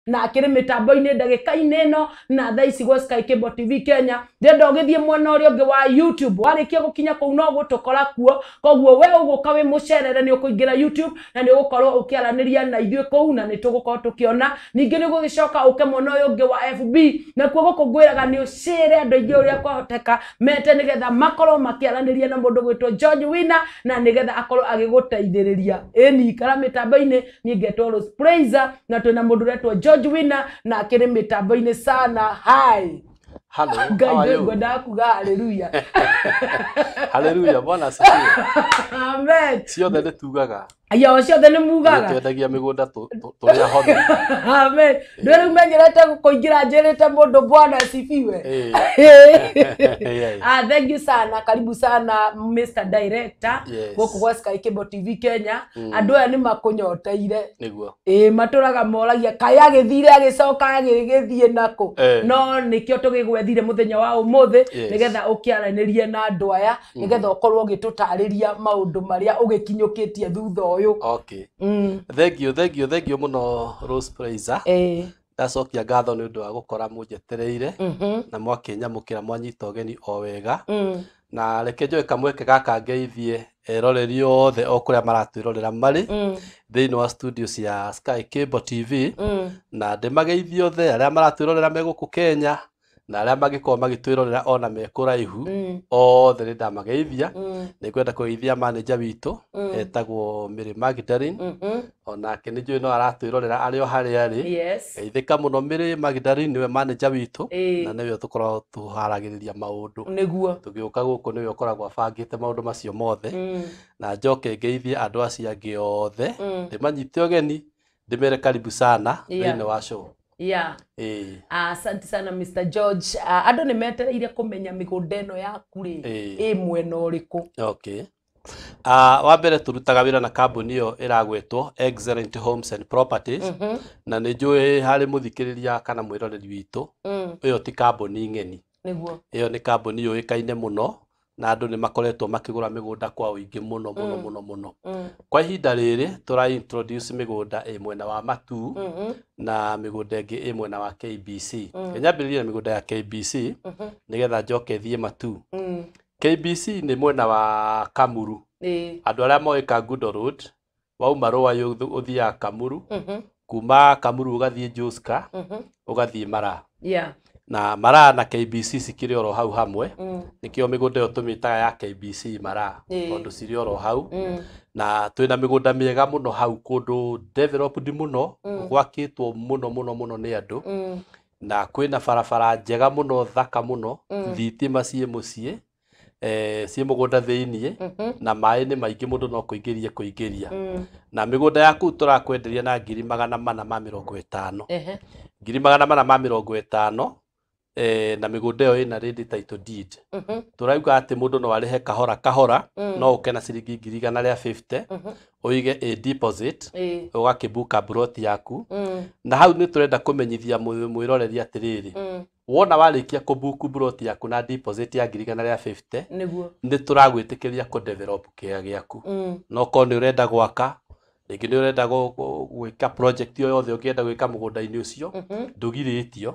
na akiri mitambo-ini ndagika-ini no na thaa ici go Sky Cable TV Kenya ndenda ugithie mwena uria ungi wa YouTube warikia gukinya kuu no gutukora kuo koguo we uguka wi mucerere ni ukuingira YouTube na ni ugukorwo ukiaraniria na ithue kuu na ni tugukorwo tukiona ningi ni gugicoka uke mwena uyu ungi wa FB na kuo gukungwiraga ni ucire andu aingi uria kwahoteka mete nigetha makorwo makiaraniria na mundu gwitwo George Winner na nigetha akorwo agiguteithiriria eni kara mitambo-ini ni ngetwo Rose Praiser na twina mundu retwo George Winner na akiri mitambo-ini sana. Hi. Hello, how are you? Hallelujah. Hallelujah, Bwana asifiwe. Amen. Ciothe nĩ tugaga. Ayo ciothe nĩ mugaga. Twendagia mĩgũnda tũrĩa hothe. Amen. Ndwĩrĩ umenyerete kũingĩra njĩrĩte mũndũ Bwana asifiwe. Thank you sana. Karibu sana Mr. Director. Gũkũ gwa Sky Cable TV Kenya. Andũ aya nĩ makũnyoteire. Nĩguo. Matũraga moragia kaĩ agĩthire agĩcoka agĩgĩthiĩ nako. No nĩkĩo tũgĩgwethire mũthenya wa ũmũthĩ nĩgetha ũkĩaranĩrie na andũ aya nĩgetha ũkorwo ũgĩtũtarĩria maũndũ marĩa ũgĩkinyũkĩtie thutha ũyũ. Okay. Thank you muno Rose Praiser. Ndacokia ngatho nĩ ũndũ wa gũkora mũnjetereire na mwakinyamũkĩra mwanyita ũgeni o wega. Na reke njoe kamweke gaka ngeithie eroreri othe o kuria maratwirorera mari thĩinĩ wa studio cia Sky Cable TV na ndĩmageithie othe arĩa maratwirorera me gũkũ Kenya na arĩa magĩkorwo magĩtwĩrorera ona me kũraihu othe nĩ ndamageithia. Nĩ ngwenda kũgeithia manager witũ etagwo Mary Magdalene onake nĩ njũĩ no aratwĩrorera arĩ o harĩa arĩ. Geithĩka mũno Mary Magdalene nĩwe manager witũ na nĩwe tũkoragwo tũharagĩrĩria maũndũ nĩguo tũgĩũka gũkũ nĩwe ũkoragwo abangĩte maũndũ macio mothe. Na njoke ngeithie andũ acio angĩ othe ndĩmanyite ũgeni ndĩmere karibu sana thĩinĩ wa show. Asante sana Mr. George. Andũ nĩ metereire kũmenya mĩgũnda ĩno yaku rĩ mwena ũrĩkũ? Okay. Wa mbere tũrutaga wĩra na kambuni ĩyo ĩragwĩtwo Excellent Homes and Properties na nĩ njũĩ harĩ mũthikĩrĩria kana mwĩroreri witũ ĩyo ti kambuni ng'eni. Nĩguo. Ĩyo nĩ kambuni yũĩkaine mũno na andũ nĩ makoretwo makĩgũra mĩgũnda kwa ũingĩ mũno. Kwa ihinda rĩrĩ tũra introduce mĩgũnda ĩ mwena wa Matu na mĩgũnda ĩngĩ ĩ mwena wa KBC. Nyambĩrĩrie na mĩgũnda ya KBC nĩgetha njoke thiĩ Matu. KBC nĩ mwena wa Kamuru. Andũ arĩa moĩ Kangundo Road wauma Rũa ũthiaga Kamuru, kuma Kamuru ũgathiĩ Joska ũgathiĩ Mara. Na Mara na KBC cikĩrĩ oro hau hamwe nĩkĩo mĩgũnda ĩyo tũmĩtaga ya KBC Mara tondũ cirĩ oro hau. Na twĩna mĩgũnda mĩega mũno hau kũndũ developed mũno gwakĩtwo mũno nĩ andũ na kwĩna barabara njega mũno thaka mũno thitima ciĩ mũciĩ ciĩ mũgũnda thĩiniĩ na maĩ nĩ maingĩ mũndũ no kũingĩria na mĩgũnda yaku tũrakwenderia na 450,000 450,000 na mĩgũnda ĩyo ĩna ready title deed. Tũrauga atĩ mũndũ no arĩhe kahora no ũke na ciringi 150 ũige a deposit ũgakĩbuka plot yaku. Na hau nĩ tũrenda kũmenyithia mwĩroreri atĩrĩrĩ wona warĩkia kũbuku plot yaku na deposit ya 150 nĩ tũragwĩtĩkĩria kũ develop kĩaya gĩaku. No korwo nĩ ũrenda gwaka rĩngĩ nĩ ũrenda gwĩka project o yothe ũkĩenda gwĩka mũgũnda-inĩ ũcio ndũgirĩtio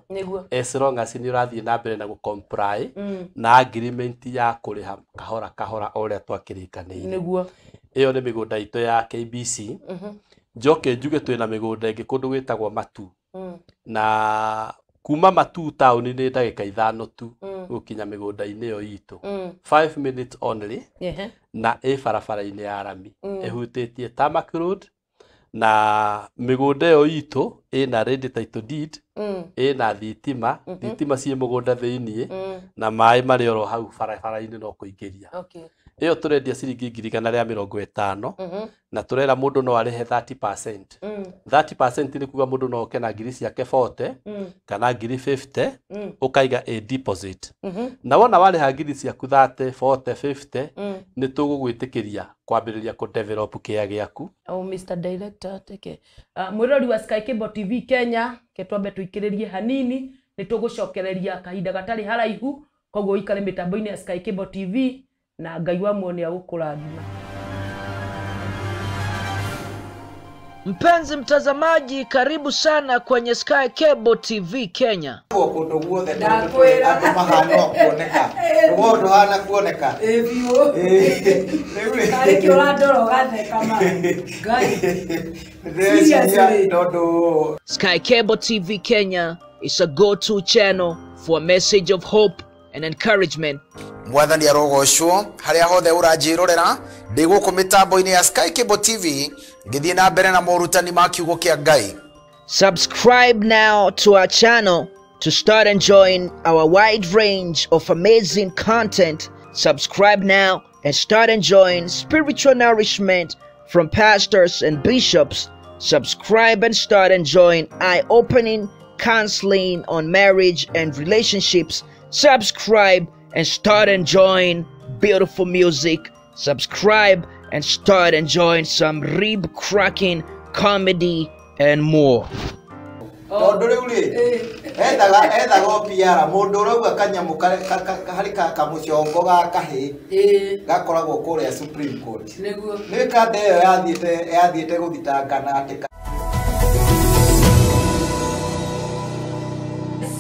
as long as nĩ ũrathiĩ na mbere na gũ-comply na agreement ya kũrĩha kahora o ũrĩa twakĩrĩkanĩire. Ĩyo nĩ mĩgũnda itũ ya KBC. Njoke njuge twĩna mĩgũnda ĩngĩ kũndũ gwĩtagwo Matu na kuma Matu taũni-inĩ ndagĩka 5 tu gũkinya mĩgũnda-inĩ ĩyo itũ 5 minutes only na ĩ barabara-inĩ ya rami ĩhutĩtie Tarmac Road na mĩgũnda ĩyo itũ ĩna ready title deed ĩna thitima ciĩ mũgũnda thĩiniĩ na maĩ marĩ oro hau barabara-inĩ no kũingĩria. Ĩyo tũrendia ciringi 150 na tũrera mũndũ no arĩhe 30%. 30% nĩ kuga mũndũ no oke na ngiri ciake 40 kana ngiri 50 ũkaiga a deposit. Na wona warĩha ngiri ciaku 30, 40, 50 nĩ tũgũgwĩtĩkĩria kwambĩrĩria kũ develop kĩaya gĩaku. Mr. Director teke mwĩrori wa Sky Cable TV Kenya ketwambe tũikĩrĩrie hanini nĩ tũgũcokereria kahinda gatarĩ haraihu koguo ikare mĩtambo-inĩ ya Sky Cable TV na Ngai wa muone agũkũrathima. Mpenzi mtazamaji, karibu sana kwenye Sky Cable TV Kenya. Sky Cable TV Kenya is a go-to channel for a message of hope and encouragement. Mwathani arogoshwo haria hothe uranjirorera ndi guku mitambo-ini ya Sky Cable TV ngithie na mbere na morutani ma kiugo kia Ngai. Subscribe now to our channel to start enjoying our wide range of amazing content. Subscribe now and start enjoying spiritual nourishment from pastors and bishops. Subscribe and start enjoying eye-opening counseling on marriage and relationships. Subscribe and start enjoying beautiful music. Subscribe and start enjoying some rib-cracking comedy and more. Tondu riu ri ethaga opiara mundu urauga kanyamu hari kamucongo ga kahi gakoragwo kuria Supreme Court niguo ni kande iyo yathiite guthitangana atika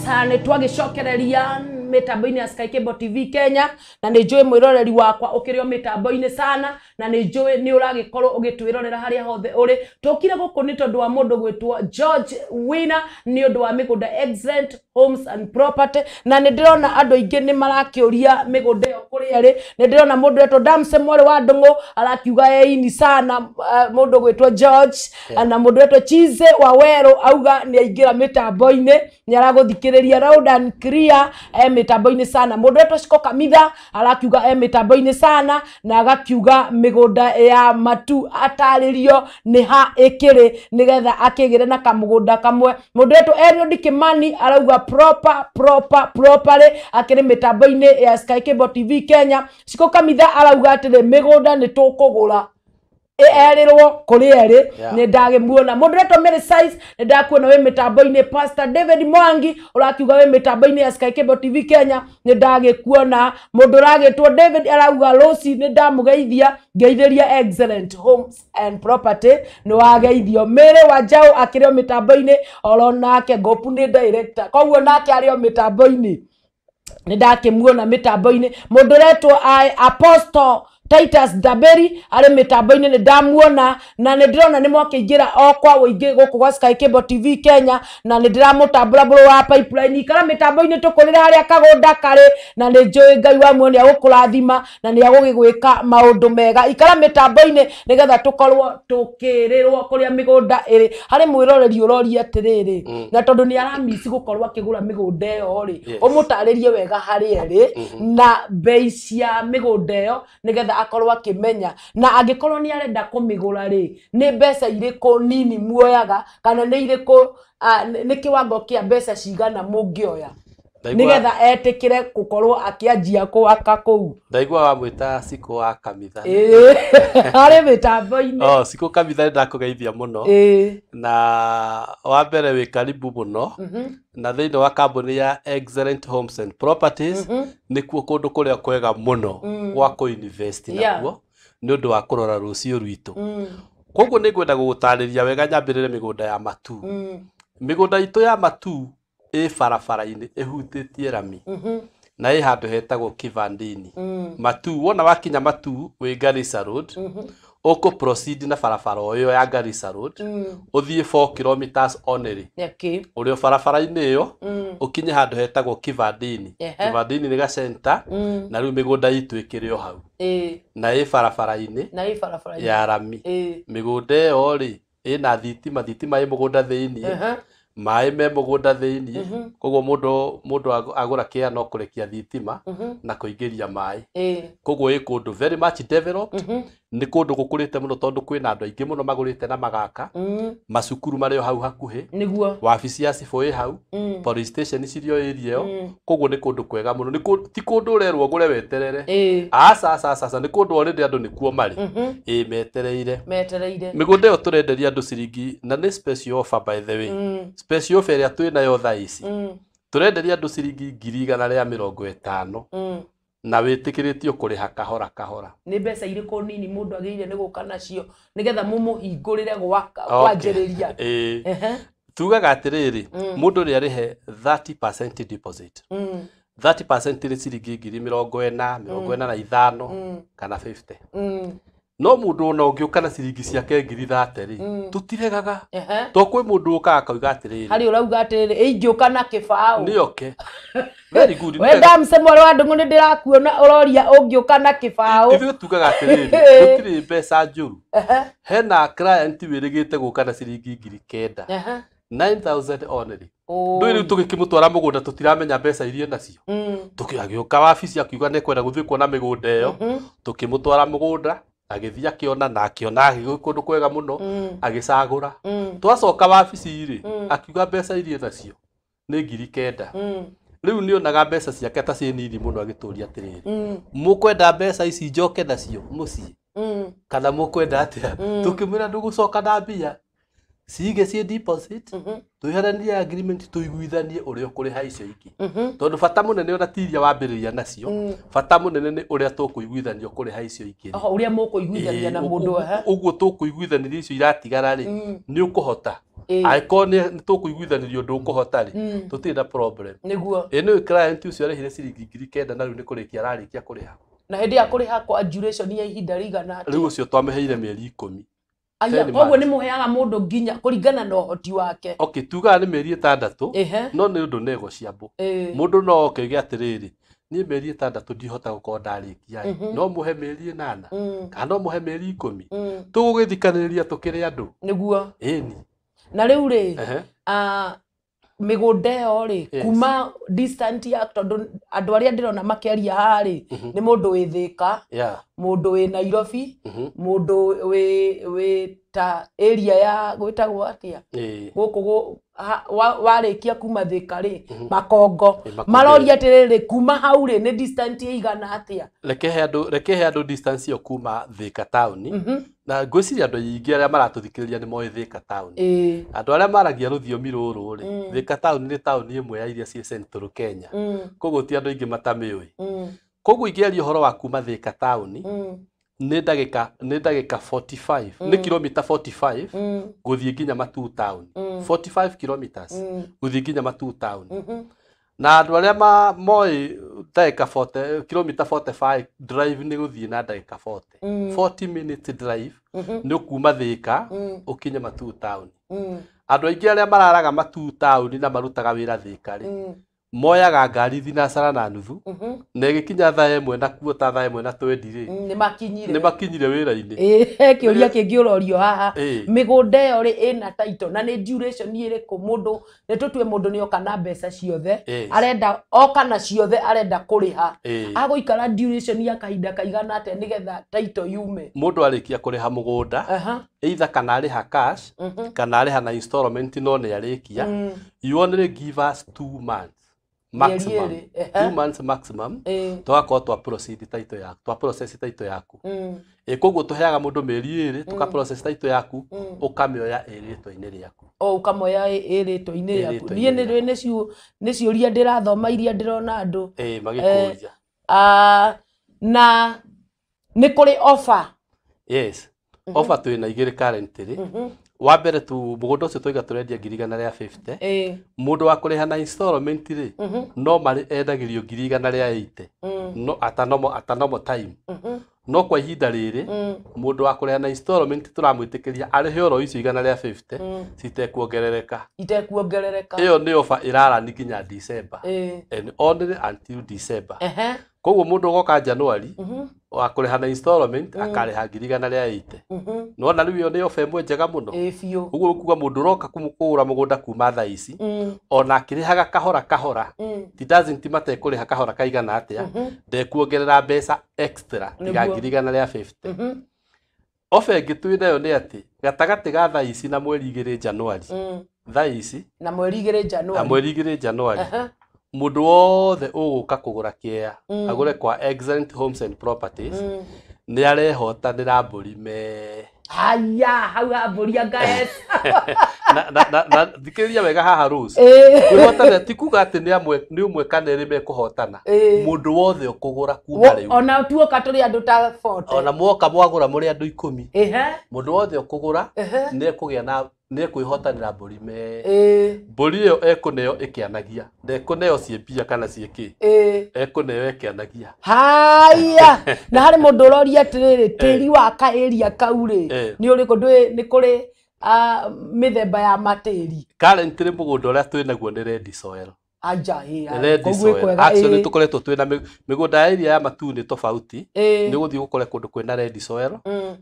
sana twagicokereria mitambo-ini ya Sky Cable TV Kenya na ni njui mwiroreri wakwa ukirio mitambo-ini sana na ni njui ni uragikorwo ugitwirorera haria hothe uri tukire guku ni tondu wa mundu gwitwo George Wina ni undu wa migunda Excellent Homes and Property na ni ndirona andu aingi ni marakiuria migunda iyo kuri eri ni ndirona mundu wetwo Damse Mwore wa Ndungu arakiuga ini sana mundu gwitwo George na mundu wetwo Chize wa Weru auga ni aingira mitambo-ini ni araguthikiriria loud and clear mitambo-ini sana mundu wetwo Shiko Kamitha arakiuga mitambo-ini sana na agakiuga migunda ya matu ataririo ni ha ikiri nigetha akigire na kamugunda kamwe mundu wetwo Eliud Kimani arauga properly akiri mitambo-ini ya Sky Cable TV Kenya. Shiko Kamitha arauga atire migunda ni tukugura erirwo kuri eri ni ndagimuona mundu wetwo Mary Size ni ndakuona we mitambo-ini. Pastor David Mwangi urakiuga we mitambo-ini ya Sky Cable TV Kenya ni ndagikuona mundu uragitwo David arauga Rosi ni ndamugeithia ngeithĩria Excellent Homes and Property ni wageithio. Mary Wanjau akirio mitambo-ini oro nake Gopu ni director koguo nake ario mitambo-ini ni ndakimuona mitambo-ini. Mundu retwo Apostle Titus Daberi ari mitambo-ini ni ndamuona na ni ndirona ni mwakiingira okwa wingi guku gwa Sky Cable TV Kenya na ni ndiramutambura buru wa pipeline ikara mitambo-ini tukurire haria kagunda kari na ni njui Ngai wa muoni agukurathima na ni agugigwika maundu mega ikara mitambo-ini nigetha tukorwo tukirirwo kuria migunda iri hari mwiroreri uroria atiriri na tondu ni aramisi gukorwo akigura migunda iyo ri umutaririe wega hari eri na bei cia migunda iyo nigetha akorwa kimenya na angikorwo ni arenda kumigura ri ni mbeca iriko nini muoyaga kana ni iriko ni kiwango kia mbeca cigana mungioya nigetha etikire gukorwo akianjia kuaka kuu. Ndaigua wa mwita Shiko wa Kamitha ari mitambo-ini Shiko Kamitha ndakugeithia muno na wa mbere wi karibu muno na thiini wa kambuni ya Excellent Homes and Properties nikuo kundu kuria kwega muno gwa ku-invest nakuo ni undu wa kurora rucio rwitu koguo ni ngwenda gugutariria wega nyambirire migunda ya matu migunda itu ya matu barabara-ini ihutitie rami na handu hetagwo Kivandini matu wona wakinya matu wi Garissa Road uko proceed na barabara oyo ya Garissa Road uthie 4 kilometers only urio barabara-ini iyo ukinye handu hetagwo Kivandini Kivandini ni ga center na riu migunda itu ikiri o hau na barabara-ini ya rami migunda iyo ri ina thitima i mugunda thiini mai me mugunda thiini koguo mundu agura kia no kurekia thitima na kuingiria mai koguo ikundu very much developed ni kundu gukurite muno tondu kwina andu aingi muno magurite na magaka macukuru mario hau hakuhi niguo wabici ya cibũ ĩ hau police station cirio area ĩyo koguo ni kundu kwega muno ti kundu urerwo gure weterere asa ni kundu already andu nikuo mari metereire migunda ĩyo turenderia andu ciringi na ni special offer by the way special offer ya twina yo thaa ici turenderia andu ciringi 150 na wĩtĩkĩrĩtio kũrĩha kahora kahora. Nĩ mbeca irĩkũ nini mũndũ agĩrĩire nĩ gũka nacio nĩgetha mũmũhingũrĩre kwanjĩrĩria? Tugaga atĩrĩrĩ, mũndũ nĩ arĩhe 30% deposit. 30% nĩ ciringi 40,000, 45,000 kana 50. No mũndũ ona ũngĩũka na ciringi ciake 30,000 rĩ, tutiregaga. To kwĩ mũndũ ũkaga akauga atĩrĩrĩ, harĩ ũrauga atĩrĩrĩ, ingĩũka na kĩbaũ nĩ oke. Very good. Wenda msemwa wa ndũngũ nĩ ndĩrakuona ũroria ũngĩũka na kĩbaũ. Ithuĩ tugaga atĩrĩrĩ, gũtirĩ mbeca njũru. Hena client wĩrĩgĩte gũka na ciringi 9,000. 9,000 only. Ndũĩ rĩu tũgĩkĩmũtwara mũgũnda tũtiramenya mbeca iria nacio. Tũkĩagĩũka wabici akiuga nĩ kwenda gũthiĩ kuona mĩgũnda ĩyo, tũkĩmũtwara mũgũnda, agĩthiĩ akĩona na akĩona agĩgĩ kũndũ kwega mũno, agĩcagũra. Twacoka wabici rĩ, akiuga mbeca iria nacio nĩ 9,000. Rĩu nĩ onaga mbeca ciake ta ciĩ nini mũno agĩtũria atĩrĩrĩ, mũkwenda mbeca ici njoke nacio mũciĩ kana mũkwenda atĩa? Tũkĩmwĩra ndũgũcoka na mbia, sige ciĩ deposit, twĩharanie agreement tũiguithanie ũrĩa ũkũrĩha icio ingĩ. Tondũ bata mũnene ona tiria wambĩrĩria nacio, bata mũnene nĩ ũrĩa tũkũiguithania ũkũrĩha icio ingĩ. Ũrĩa mũkũiguithania na mũndũ ũguo tũkũiguithania icio iratigara rĩ, nĩ ũkũhota. Angĩkorwo nĩ tũkũiguithanirio ũndũ ũkũhota rĩ, tũtirĩ na problem. Nĩguo nĩ client ũcio arĩhire ciringi 9,000 na rĩu nĩ kũrĩkia ararĩkia kũrĩha. Na hĩndĩ ya kũrĩha kwa duration ya ihinda rĩigana atĩa? Rĩu ũcio twamĩheire mĩeri 10. Koguo nĩ mũheaga mũndũ nginya kũringana na ũhoti wake. Okay, tugaga nĩ mĩeri 6, no nĩ ũndũ negotiable. Mũndũ no oke atĩrĩrĩ, niĩ mĩeri 6 ndihota gũkorwo ndarĩkia, no mũhe mĩeri 8 kana no mũhe mĩeri 10. Tũgũgĩthikanĩrĩria tũkĩrĩ andũ. Nĩguo. Ĩni. Na rĩu rĩ, mĩgũnda ĩyo rĩ, kuma distant ya tondũ andũ arĩa ndĩrona makĩaria haha rĩ, nĩ mũndũ wĩ Thĩka, mũndũ wĩ Nairobi, mũndũ wĩ ta area ya gwĩtagwo atĩa gũkũ warĩkia kuma Thĩka rĩ, Makongo, maroria atĩrĩrĩ kuma hau rĩ nĩ distance ĩigana atĩa? Reke he andũ distance ĩyo kuma Thĩka town, na ngwĩciria andũ aingĩ arĩa maratũthikĩrĩria nĩ moĩ Thĩka town. Andũ arĩa maragia rũthiomi rũrũ rĩ, Thĩka town nĩ taũni ĩmwe ya iria ciĩ Central Kenya, koguo ti andũ aingĩ matamĩũĩ. Koguo ingĩaria ũhoro wa kuma Thĩka town nĩ ndagĩka 45, nĩ kilomita 45 gũthiĩ nginya Matu town, 45 kilometers gũthiĩ nginya Matu town. Na andũ arĩa moĩ ndagĩka 40 kilomita 45 drive nĩ gũthiĩ na ndagĩka 40 minutes drive nĩ kuma Thĩka ũkinye Matu town. Andũ aingĩ arĩa mararaga Matu town na marutaga wĩra Thĩka rĩ, moyaga ngari thinacara na nuthu, na ĩgĩkinya thaa 1 na kuota thaa 1 na 20 rĩ, nĩ makinyire wĩra-inĩ. Kĩũria kĩngĩ ũrorio haha, mĩgũnda ĩyo rĩ ĩna title na nĩ duration ĩrĩkũ? Mũndũ nĩ tũtue mũndũ nĩ oka na mbeca ciothe, arenda oka na ciothe arenda kũrĩha, agũikara duration ya kahinda kaigana atĩa nĩgetha title yume? Mũndũ arĩkia kũrĩha mũgũnda, either kana arĩha cash kana arĩha na installment, no nĩ arĩkia, you only give us 2 months maximum, 2 months maximum, twakorwo twa process title yaku. Koguo tũheaga mũndũ mĩeri 2 tũka process title yaku, ũkamĩoya ĩrĩtwa-inĩ rĩaku. Ũkamĩoya ĩrĩtwa-inĩ rĩaku. Niĩ nĩ ciũria ndĩrathoma iria ndĩrona andũ magĩkũria. Na nĩ kũrĩ offer. Yes, offer twĩna igĩrĩ currently. Wa mbere tu mũgũnda ũcio tũiga tũrendia 150, mũndũ wa kũrĩha na installment rĩ, no marĩ endagĩrio 180, no at a normal time. No kwa ihinda rĩrĩ mũndũ wa kũrĩha na installment tũramwĩtĩkĩria arĩhe oro icio 150 citekuongerereka. Ĩyo nĩ offer ĩrarani nginya December, and only until December. Koguo mũndũ ũgoka January wa kũrĩha na installment akarĩha 180. No na rĩu ĩyo nĩ offer ĩmwe njega mũno. Ũguo kuga mũndũ ũroka kũgũra mũgũnda kuma thaa ici, ona akĩrĩhaga kahora kahora, ti doesn't matter kũrĩha kahora kaigana atĩa, ndekuongerera mbeca extra tiga 150. Offer ĩngĩ twĩnayo nĩ atĩ gatagatĩ ga thaa ici na mweri 2 January, thaa ici na mweri 2 January, mũndũ wothe ũgũka kũgũra kĩea agũre kwa Excellent Homes and Properties nĩ arehotanĩra mbũri Haya, hau hamburia guys. Na thikĩrĩria wega haha Rose. Kwĩhotana ti kuga atĩ nĩ ũmwe kana erĩ mekũhotana. Mũndũ wothe ũkũgũra kuma rĩu. Ona tuoka tũrĩ andũ ta 40. Ona mwoka mwagũra mũrĩ andũ 10. Mũndũ wothe ũkũgũra nĩ ekũgĩa na nĩ kwĩhotanĩra mbũri me. Mbũri ĩyo ekũneo ĩkĩanagia. Ndekũneo ciĩ mbia kana ciĩ kĩ. Ekũneo ĩkĩanagia. Haya, na harĩ mũndũ ũroria atĩrĩrĩ, tĩri wa kaĩria kau rĩ, nĩ ũrĩkũ nĩ kũrĩ mĩthemba ya matĩri. Currently mũgũnda ũrĩa twĩ naguo nĩ red soil. Anja red soil. Actually tukoretwo twĩna mĩgũnda ya area ya matu nĩ tofauti. Nĩ gũthiĩ gũkora kũndũ kwĩna red soil,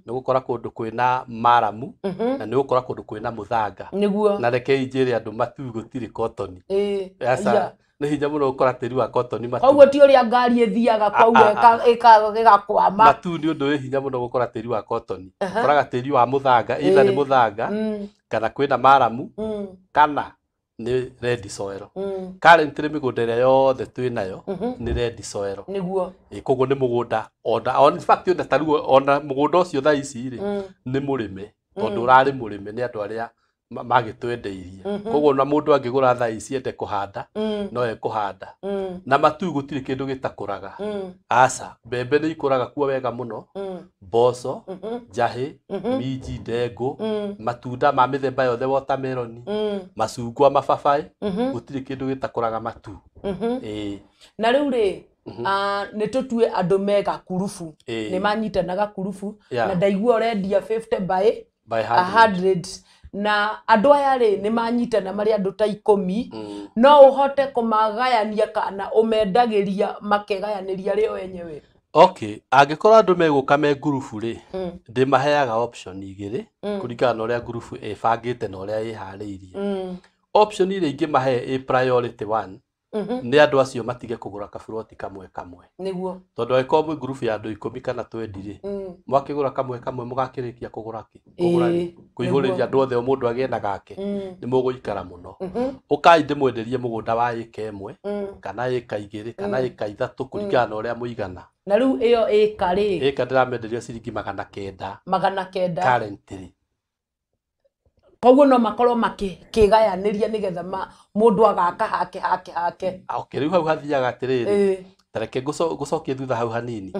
nĩ gũkora kũndũ kwĩna maramu, na nĩ gũkora kũndũ kwĩna mũthanga. Na reke injĩre andũ matu gũtirĩ cotton. Yasa nĩ hinya mũno gũkora tĩri wa cotton matu. Koguo ti ũrĩa ngari ĩthiaga koguo ĩgakwama. Matu nĩ ũndũ wĩ hinya mũno gũkora tĩri wa cotton. Ũkoraga tĩri wa mũthanga, either nĩ mũthanga kana kwĩna maramu kana nĩ red soil. Currently mĩgũnda ĩrĩa yothe twĩ nayo nĩ red soil. Nĩguo. Koguo nĩ mũgũnda ona in fact ona taruo ona mũgũnda ũcio thaa ici rĩ nĩ mũrĩme tondũ ũrarĩ mũrĩme nĩ andũ arĩa magĩtwendeirie. Koguo na mũndũ angĩgũra thaa ici ende kũhanda no ekũhanda. Na matu gũtirĩ kĩndũ gĩtakũraga. Aca mbembe nĩ ikũraga kuo wega mũno, mboco, njahĩ, minji, ndengũ, matunda ma mĩthemba yothe, watermelon, macungwa, mababaĩ, gũtirĩ kĩndũ gĩtakũraga matu. Na rĩu rĩ nĩ tũtue andũ mega kurubu nĩ manyitanaga kurubu na ndaigua ũrendia 50 by 100. Na andũ aya rĩ nĩ manyitana marĩ andũ ta 10, no ũhote kũmagayania kana ũmendagĩria makegayanĩria rĩo wenyewe. Okay, angĩkorwo andũ megũka me ngurubu rĩ, ndĩmaheaga option igĩrĩ kũringana na ũrĩa ngurubu ĩbangĩte na ũrĩa ĩharĩirie. Option iria ingĩmahe ĩ priority 1 nĩ andũ acio matige kũgũra kaburoti kamwe kamwe. Nĩguo. Tondũ angĩkorwo mwĩ ngurubu ya andũ 10 kana 20 rĩ, mwakĩgũra kamwe kamwe mũgakĩrĩkia kũgũra kĩ? Kũgũra kũihũrĩria andũ othe o mũndũ agĩe na gake. Nĩ mũgũikara mũno. Ũkai ndĩmwenderie mũgũnda wa ĩka 1 kana ĩka 2 kana ĩka 3 kũringana na ũrĩa mũigana. Na rĩu ĩyo ĩka rĩ? Ĩka ndĩramenderia ciringi 900. 900. Currently. Koguo no makorwo makĩgayanĩria nĩgetha mũndũ agaka hake. Okay, rĩu hau hathiaga atĩrĩrĩ. Tareke gũcokie thutha hau hanini.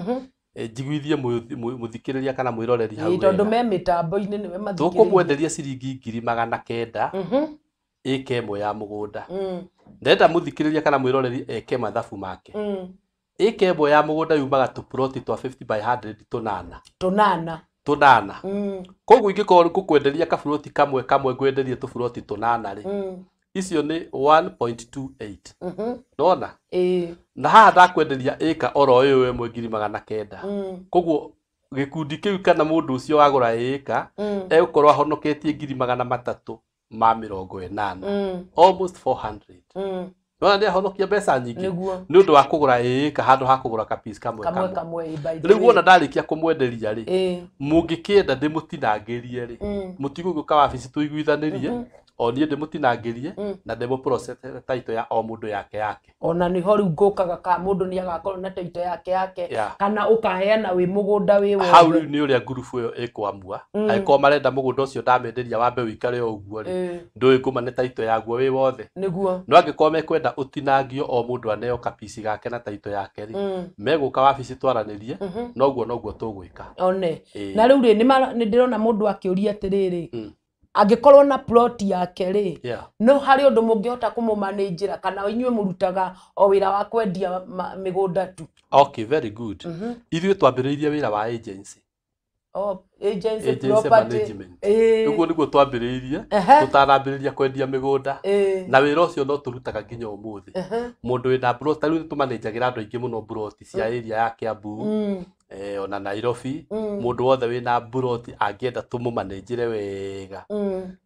Njiguithie mũthikĩrĩria kana mwĩroreri hau. Tondũ me mĩtambo-inĩ nĩwe mathikĩrĩria. Tũkũmwenderia ciringi 900 ĩka 1 ya mũgũnda. Ndenda mũthikĩrĩria kana mwĩroreri eke mathabu make. Ĩka 1 ya mũgũnda yumaga tũploti twa 50 by 100 tũnana. Koguo ingĩkorwo ngũkwenderia kaburoti kamwe ngwenderie tũburoti 8 rĩ, icio nĩ 1.28. Nona? Na haha ndakwenderia ĩka oro ĩyo 1,900. Koguo gĩkundi kĩu kana mũndũ ũcio wagũra ĩka egũkorwo ahonoketie 380. Almost 400. Nona nĩ ahonokia mbeca nyingĩ nĩ ũndũ wa kũgũra ĩka handũ ha kũgũra kapiece kamwe. Rĩu wona ndarĩkia kũmwenderia rĩ, mũngĩkĩenda ndĩmũtinangĩrie rĩ, mũtigũgĩũka wabici tũiguithanĩrie, o niĩ ndĩmũtinangĩrie na ndĩmũ-process title ya o mũndũ yake. Ona nĩho rĩu ngũkaga ka mũndũ nĩ agakorwo na title yake kana ũkaheana wĩ mũgũnda wĩ wothe. Hau rĩu nĩ ũrĩa ngurubu ĩyo ĩkwamua. Angĩkorwo marenda mũgũnda ũcio ndamenderia wambe wĩikare o ũguo rĩ, ndũĩ ngũmane title yaguo wĩ wothe. Nĩguo. No angĩkorwo mekwenda ũtinangio o mũndũ aneo kapici gake na title yake rĩ, megũka wabici twaranĩrie, noguo tũgwĩka. One. Na rĩu rĩ nĩ ndĩrona mũndũ akĩũria atĩrĩrĩ, angĩkorwo na plot yake rĩ, no harĩ ũndũ mũngĩhota kũmũmanĩnjĩra kana inyuĩ mũrutaga o wĩra wa kwendia mĩgũnda tu? Okay, very good. Ithuĩ twambĩrĩirie wĩra wa agency. Agency property. Ũguo nĩguo twambĩrĩirie, tũtanambĩrĩria kwendia mĩgũnda. Na wĩra ũcio no tũrutaga nginya ũmũthĩ. Mũndũ wĩna plot, rĩu tũmanĩnjagĩra andũ aingĩ mũno plot cia area ya Kiambu, ona Nairobi, mũndũ wothe wĩna plot angĩenda tũmũmanĩnjĩre wega.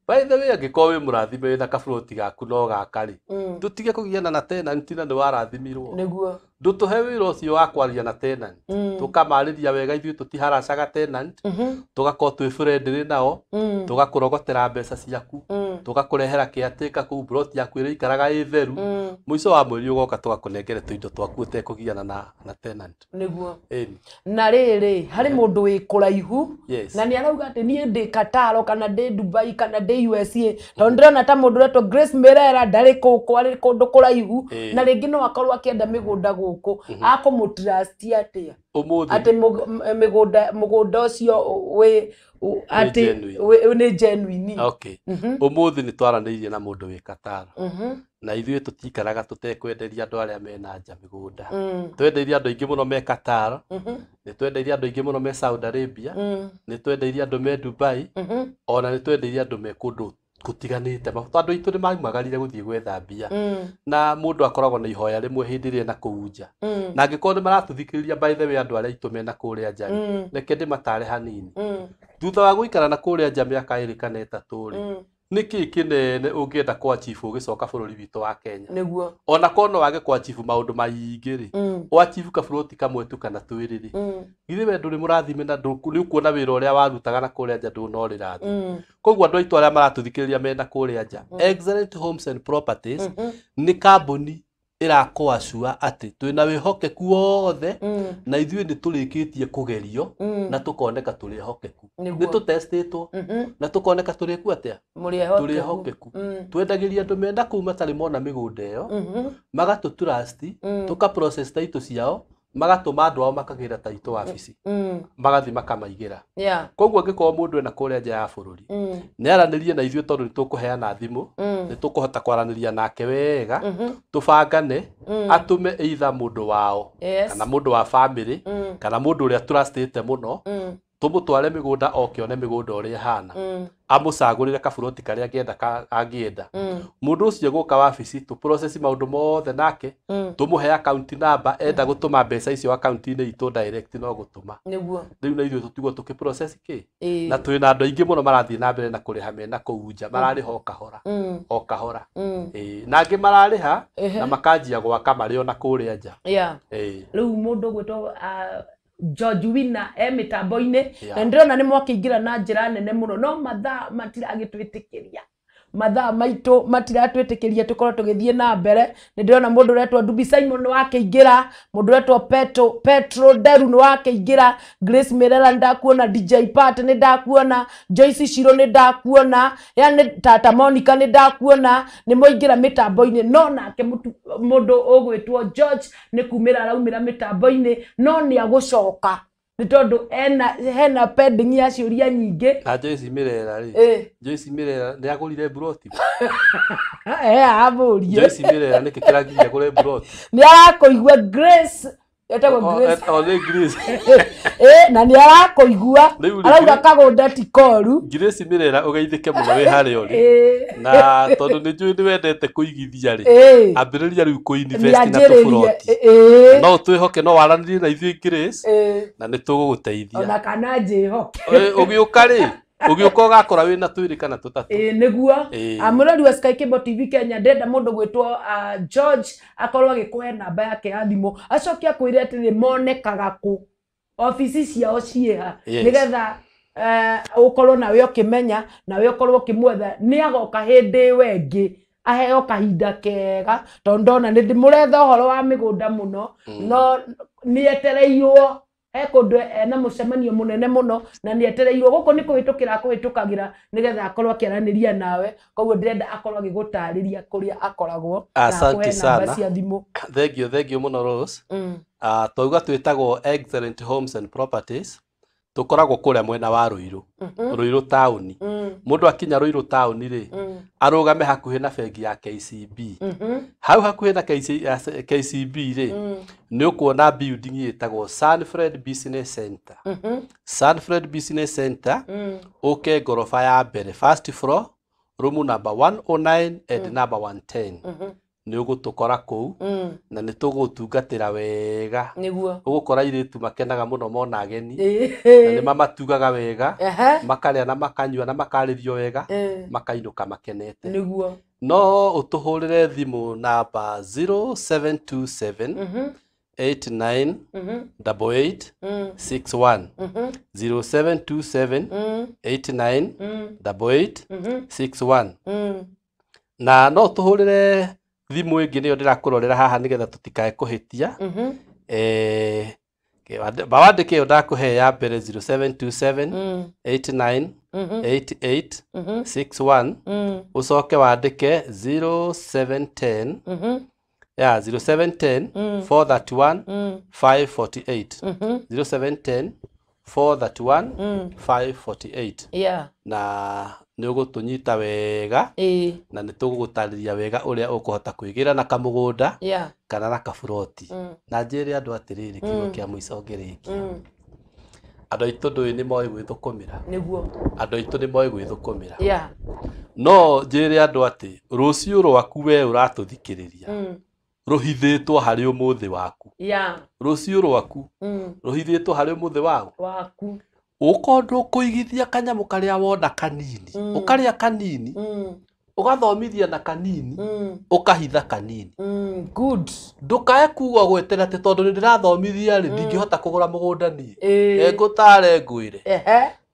By the way, angĩkorwo wĩ mũrathime wĩna kaburoti gaku no gaka rĩ, tũtige kũgiana na tenant na nĩ warathimirwo. Nĩguo. Ndũtũhe wĩra ũcio wa kwaria na tenant. Tũkamarĩria wega, ithuĩ tũtiharacaga tenant. tugakorwo twi friendly nao tugakurogotera mbeca ciaku tugakurehera kiateka ku plot yaku iri ikaraga itheru muico wa mweri ugoka tugakunengere tuindo twaku utekugiana na tenant niguo na riri hari mundu wi kuraihu na ni arauga ati nie ndi Qatar kana ndi Dubai kana ndi USA to ndirona ta mundu retwo Grace Mirera ndari kwari kundu kuraihu na ringi no akorwo akienda migunda guku akumutrust atia ati mugunda ucio we ati ni genuine okay umuthi ni twaranirie na mundu wi Qatar na ithuĩ tutikaraga tutekwenderia andu aria mena nja migunda twendeirie andu aingi muno me Qatar ni twendeirie andu aingi muno me Saudi Arabia ni twendeirie andu me Dubai ona ni twendeirie andu me kundu gutiganite andu itu ni magumagarire guthie gwetha mbia na mundu akoragwo na ihoya rimwe hindi ria na kuunja na angikorwo ni maratuthikiriria by the way andu aria itu mena kuria nja reke ndimatare hanini thutha wa guikara na kuria nja miaka 2 kana 3 niki kinene ungienda kwa chief ugicoka bururi witu wa Kenya niguo ona kono wage kwa chief maundu maingi ri wa chief ka buroti kamwe tu kana twiri ri githe we nduri murathime na ni ukuona wira uria warutaga na kuria nja ndu no rirathi koguo andu aitu aria maratuthikiriria mena kuria nja Excellent Homes and Properties ni kambuni irakwacua ati twina wihokeku wothe na ithuĩ ni turikitie kugerio na tukoneka turi hokeku ni tutestitwo na tukoneka turi ku atia turi hokeku twendagiria andu menda kuma tari mona migunda iyo magatutrust tuka process title ciao magatuma andu ao makagira title wabici magathi makamaigira koguo angĩkorwo mundu ena kuria nja ya bururi ni aranirie na ithuĩ tondu ni tukuheana thimu ni tukuhota kwaraniria nake wega tubangane atume either mundu wao kana mundu wa family kana mundu uria trustite muno tumutware migunda okione migunda uria hana amucagurire kaburoti karia angienda mundu ucio guka wabici tu process maundu mothe nake tumuhe account number enda gutuma mbeca icio account ini itu direct no gutuma niguo riu na ithuĩ tutigwo tuki process ki na twina andu aingi muno marathie na mbere na kuriha mena kuunja marariha o kahora na angi marariha na makanjia gwaka mari ona kuria nja riu mundu gwitwo George Wina mitambo-ini na ndirona ni mwakiingira na njira nene muno no mathaa matiragitwitikiria mathaa maitu matiratwitikiria tukorwo tugithie na mbere ni ndirona mundu retwo Dubi Simon ni wakiingira mundu retwo Petro Deru ni wakiingira Grace Mirera ndakuona DJ Pat ni ndakuona Joyce Shiro ni ndakuona yani Tata Monica ni ndakuona ni moingira mitambo-ini no nake mundu ugwitwo George ni kumira araumira mitambo-ini no ni agucoka ni tondu hena pending ya ciuria nyingi na Joyce Mirera ri Joyce Mirera ni agurire broti aburie Joyce Mirera ni kikiragiria gure broti ni arakoigwa Grace etagwo Grace na ni arakoigwa arauga kagunda ti koru Grace Mirera ugeithike muno wi hari ori na tondu ni njui ni wendete kuigithia ri ambiriria riu ku invest na tuburoti no twihoke no waranirie na ithuĩ Grace na ni tuguguteithia ona kana njihoke ugiuka ri ugiuka ugakora wina twiri kana tutatu niguo amurori wa Sky Cable TV Kenya ndenda mundu gwitwo George akorwo agikuhe namba yake ya thimu acokia kwire ati monekaga ku ofisi ciao cieha nigetha ukorwo nawe ukimenya nawe ukorwo ukimwetha ni agoka hindi wengi aheo kahinda kega tondona ni ndimuretha uhoro wa migunda muno no ni etereirwo kundu na mucemanio munene muno na ni etereirwo guko ni kuhitukagira nigetha akorwo akiaraniria nawe koguo ndirenda akorwo agigutariria kuria akoragwo asante sana thank you muno Rose twauga twitagwo Excellent Homes and Properties tukoragwo kuria mwena wa Ruiru town mundu akinya Ruiru town ri arugame hakuhi na bengi ya KCB hau hakuhi na KCB ri ni ukuona building yetagwo Sunfred Business Center Sunfred Business Center uke gorofa ya mbere first floor room number 109 and number 110 ni ugutukora kuu na ni tugutungatira wega niguo ugukora iritu makenaga muno mona ageni na ni mamatugaga wega makaria na makanyua na makaririo wega makainuka makenete niguo no utuhurire thimu namba 0727 89 88 61 0727 89 88 61 na no tuhurire thimu ingi niyo ndirakurorera haha nigetha tutikae kuhitia bawandike yo ndakuhe ya mbere 0727 89 88 61 ucoke wandike 0710 yeah 0710 431 548 0710 431 548 yeah na nĩ ũgũtũnyita wega na nĩ tũgũgũtarĩria wega ũrĩa ũkũhota kwĩgĩra na kamũgũnda kana na kaburoti na njĩre andũ atĩrĩrĩ kiugo kĩa mũico ngĩrĩki andũ aitũ ndũĩ nĩ moĩ gwĩthũkũmĩra nĩguo andũ aitũ nĩ moĩ gwĩthũkũmĩra no njĩre andũ atĩ rũciũ rwaku we ũratũthikĩrĩria ruhithĩtwo harĩ ũmũthĩ waku rũciũ rwaku ruhithĩtwo harĩ ũmũthĩ waku ukondo kuigithia kanyamu karĩa wona kanini ukarĩa kanini ugathomithia na kanini ukahitha kanini good ndukae kuga gwetera te tondu ndirathomithia ri ndingihota kugura mugunda ni ngutare ngwire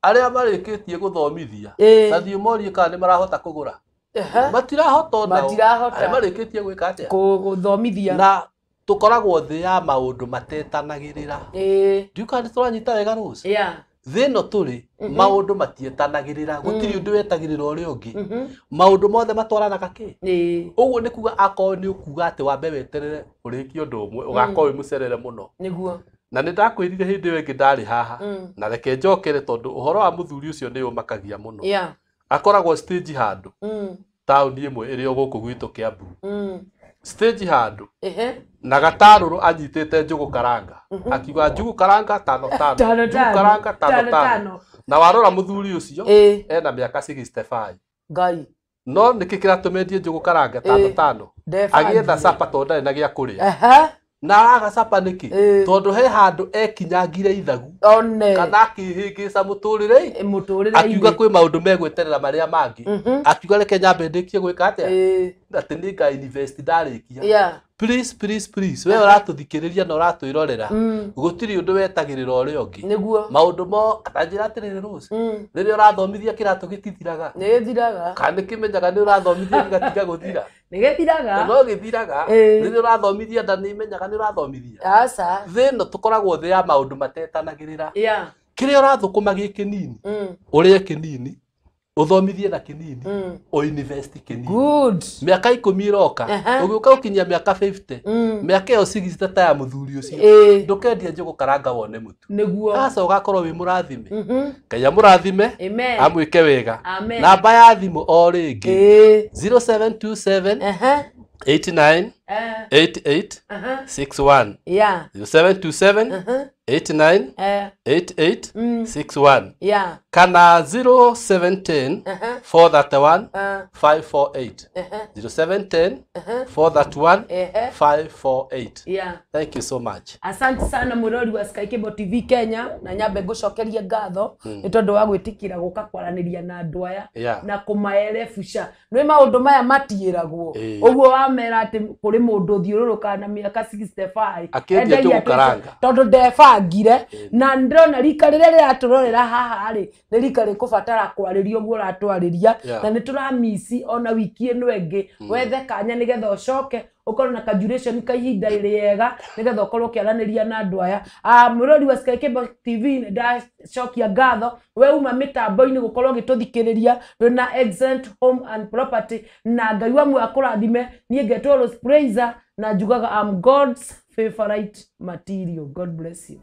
aria marĩkĩtie guthomithia na thiĩ morie kana nĩ marahota kugura matirahota marĩkĩtie gwĩka atĩa guthomithia na tukoragwo thĩ ya maũndũ matetanagĩrĩra ndiuka nĩ tũranyita wega rũciũ thĩno tũrĩ maũndũ matietanagĩrĩra gũtirĩ ũndũ wetagĩrĩra ũrĩa ũngĩ maũndũ mothe matwaranaga kĩ ũguo nĩ kuga akorwo nĩ ũkuga atĩ wambe weterere ũrĩkie ũndũ ũmwe ũgakorwo wĩ mũcerere mũno nĩguo na nĩ ndakwĩrire hĩndĩ ĩyo ĩngĩ ndarĩ haha na reke njokere tondũ ũhoro wa mũthuri ũcio nĩ ũmakagia mũno akoragwo stage handũ taũni ĩmwe ĩrĩ o gũkũ gwitũ Kiambu stage handũ na gatarũrũ anyitĩte njũgũ karanga akiuga njũgũ karanga 5 njũgũ karanga 5 na warora mũthuri ũcio ena mĩaka 65 ngai no nĩkĩ kĩratũmendie njũgũ karanga 5 agĩetha capa tondũ ndarĩ na gĩa kũrĩa na araga capa nĩkĩ tondũ he handũ ekinyangire ithagu kana akĩhĩngĩca mũtũrĩre akiuga kwĩ maũndũ megweterera marĩa mangĩ akiuga reke nyambe ndĩkie gwĩka atĩa atĩ nĩ nga invest ndarĩkia please we ũratũthikĩrĩria na ũratwĩrorera gũtirĩ ũndũ wetagĩrĩra ũrĩa ũngĩ maũndũ mo atanjĩra atĩrĩrĩ rũciũ rĩrĩa ũrathomithia kĩratũ gĩtithiraga kana nĩkĩmenyaga nĩ ũrathomithia gĩgatiga gũthira nĩgĩthiraga no gĩthiraga rĩrĩa ũrathomithia nda nĩmenyaga nĩ ũrathomithia thĩno tũkoragwo thĩ ya maũndũ matetanagĩrĩra kĩrĩa ũrathũkũma gĩ kĩnini ũrĩe kĩnini uthomithie na kinini o university kinini good miaka 10 iroka ugiuka ukinyia miaka 50 miaka yo 60 ta ya muthuri ucio ndukendia njũgũ karanga wone mutu niguo asa ugakorwo wi murathime Ngai murathime amwike wega namba ya thimu o ringi 0727 89 88 61 0727 89 88 61 kana 0710 431 548 0710 431 548 thank you so much. Asante sana murori wa Sky Cable TV Kenya na nyambe ngucokeria ngatho ni tondu wa gwitikira guka kwaraniria na andu aya na kumaerebusha nĩ maundu maya matiiragwo uguo wamera ati kuri mundu thiururuka na miaka 65 akendia njũgũ karanga tondu ndebangire na ndĩrona rika rĩrĩa rĩraturorera haha rĩ nĩ rika rĩkũbatara kwarĩrio ũguo ratwarĩria na nĩ tũramisi ona wiki ĩno ĩngĩ wethe kanya nĩgetha ũcoke ukorwo na duration ka ihinda rĩega nĩgetha ũkorwo ũkĩaranĩria na andũ aya mũrori wa Sky Cable TV ndacokia ngatho we uma mĩtambo-inĩ gũkorwo ũgĩtũthikĩrĩria na Excellent Home and Property na Ngai wamwe akũrathime niĩ ngetwo Rose Praiser na njugaga I'm God's favorite material. God bless you.